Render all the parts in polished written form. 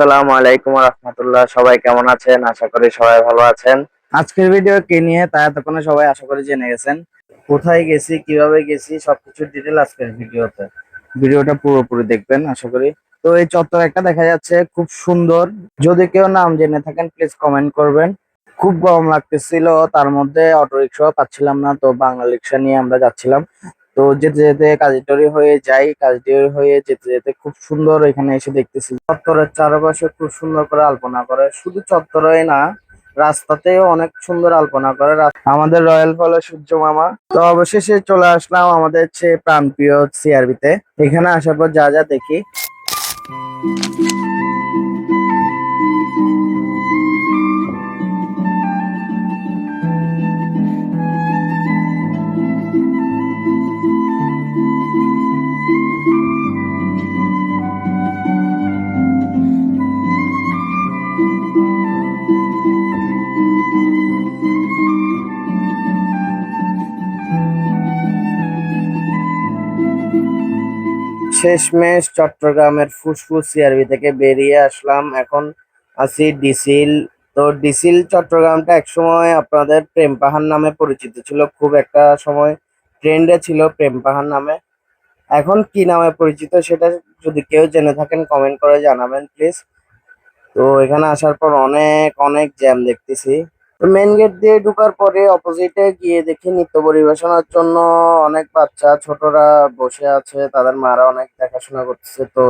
আসসালামু আলাইকুম রাহমাতুল্লাহ। সবাই কেমন আছেন? আশা করি সবাই ভালো আছেন। আজকের ভিডিও কে নিয়ে তা এতক্ষণে সবাই আশা করি জেনে গেছেন। কোথায় গেছি, কিভাবে গেছি, সবকিছুর ডিটেল আজকের ভিডিওতে। ভিডিওটা পুরোপুরি দেখবেন আশা করি। তো এই চত্বর একটা দেখা যাচ্ছে, খুব সুন্দর। যদি কেউ নাম জেনে থাকেন প্লিজ কমেন্ট করবেন। খুব গরম লাগতেছিল, তার মধ্যে অটো রিক্সাও পাচ্ছিলাম না, তো বাংলা রিক্সা নিয়ে আমরা যাচ্ছিলাম। তো যেতে যেতে কাজীটরি হয়ে যাই, কাজীটরি হয়ে যেতে যেতে খুব সুন্দর এখানে এসে দেখতেছি চত্বরের চারপাশে খুব সুন্দর করে আলপনা করে। শুধু চত্বরেই না, রাস্তাতেও অনেক সুন্দর আলপনা করে আমাদের রয়্যাল ফলে সূর্য মামা। তো অবশেষে চলে আসলাম আমাদের চেয়ে প্রাণপ্রিয় সিআরবি তে। এখানে আসার পর যা যা দেখি, শেষমেশ চট্টগ্রামের ফুসফুস সিআরবি থেকে বেরিয়ে আসলাম। এখন আছি ডিসিল। তো ডিসিল চট্টগ্রামটা একসময় আপনাদের প্রেম পাহাড় নামে পরিচিত ছিল, খুব একটা সময় ট্রেন্ডে ছিল প্রেম পাহাড় নামে। এখন কি নামে পরিচিত সেটা যদি কেউ জেনে থাকেন কমেন্ট করে জানাবেন প্লিজ। তো এখানে আসার পর অনেক অনেক জ্যাম দেখতেছি। তো মেন গেট দিয়ে ঢোকার পরে অপোজিটে গিয়ে দেখি নৃত্য পরিবেশনার জন্য অনেক বাচ্চা ছোটরা বসে আছে, তাদের মারা অনেক দেখাশোনা করতেছে। তো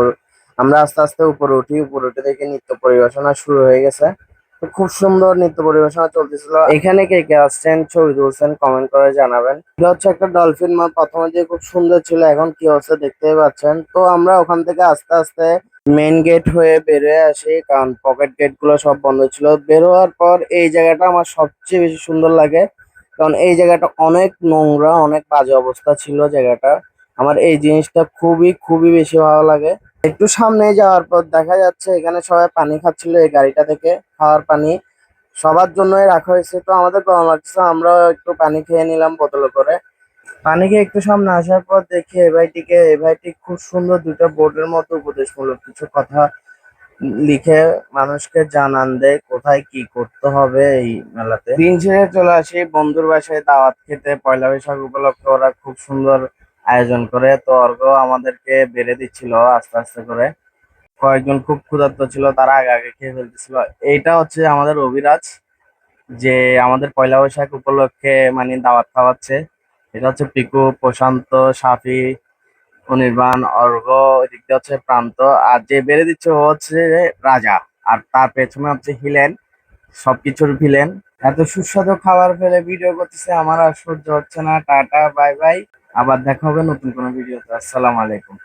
আমরা আস্তে আস্তে উপরে উঠি, উপরে উঠে দেখি নৃত্য পরিবেশনা শুরু হয়ে গেছে। তো খুব সুন্দর নৃত্য পরিবেশনা চলতেছিল। এখানে কে কে আসছেন, ছবি তুলছেন, কমেন্ট করে জানাবেন। এটা হচ্ছে একটা ডলফিন মাছ, প্রথমে যে খুব সুন্দর ছিল, এখন কি অবস্থা দেখতেই পাচ্ছেন। তো আমরা ওখান থেকে আস্তে আস্তে মেন গেট হয়ে বেরোয় আসি, কারণ পকেট গেট গুলো সব বন্ধ ছিল। বের হওয়ার পর এই জায়গাটা আমার সবচেয়ে বেশি সুন্দর লাগে, কারণ এই জায়গাটা অনেক নোংরা, অনেক বাজে অবস্থা ছিল জায়গাটা। আমার এই জিনিসটা খুবই খুবই বেশি ভালো লাগে। একটু সামনে যাওয়ার পর দেখা যাচ্ছে এখানে সবাই পানি খাচ্ছিল, এই গাড়িটা থেকে খাওয়ার পানি সবার জন্যই রাখা হয়েছে। তো আমাদের গরম লাগছে, আমরাও একটু পানি খেয়ে নিলাম বোতলে করে। পানি খেয়ে একটু সামনে আসার পর দেখি এ ভাইটি খুব সুন্দর দুটো বোর্ডের মতো উপদেশমূলক কিছু কথা লিখে মানুষকে জানান দেয় কোথায় কি করতে হবে এই মেলাতে। দিন শেষে চলে আসি বন্ধুর বাসায় দাওয়াত খেতে। পয়লা বৈশাখ উপলক্ষে ওরা খুব সুন্দর আয়োজন করে, তো অর্ঘ আমাদেরকে বেড়ে দিচ্ছিল আস্তে আস্তে করে। কয়েকজন খুব ক্ষুধার্ত ছিল, তারা আগে আগে খেয়ে ফেলতেছিল। এইটা হচ্ছে আমাদের অভিরাজ, যে আমাদের পয়লা বৈশাখ উপলক্ষে মানে দাওয়াত খাওয়াচ্ছে। এটা হচ্ছে পিকু, প্রশান্ত, সাফি, অনির্বাণ, অর্ঘ, এদিক দিয়ে হচ্ছে প্রান্ত। আর যে বেড়ে দিচ্ছে ও হচ্ছে রাজা, আর তার পেছনে হচ্ছে হিলেন, সবকিছুর ভিলেন। এত সুস্বাদু খাবার ফেলে ভিডিও করতেছে, আমার আর সহ্য হচ্ছে না। Tata, bye bye. আবার দেখা হবে নতুন কোনো ভিডিওতে। আসসালামু আলাইকুম।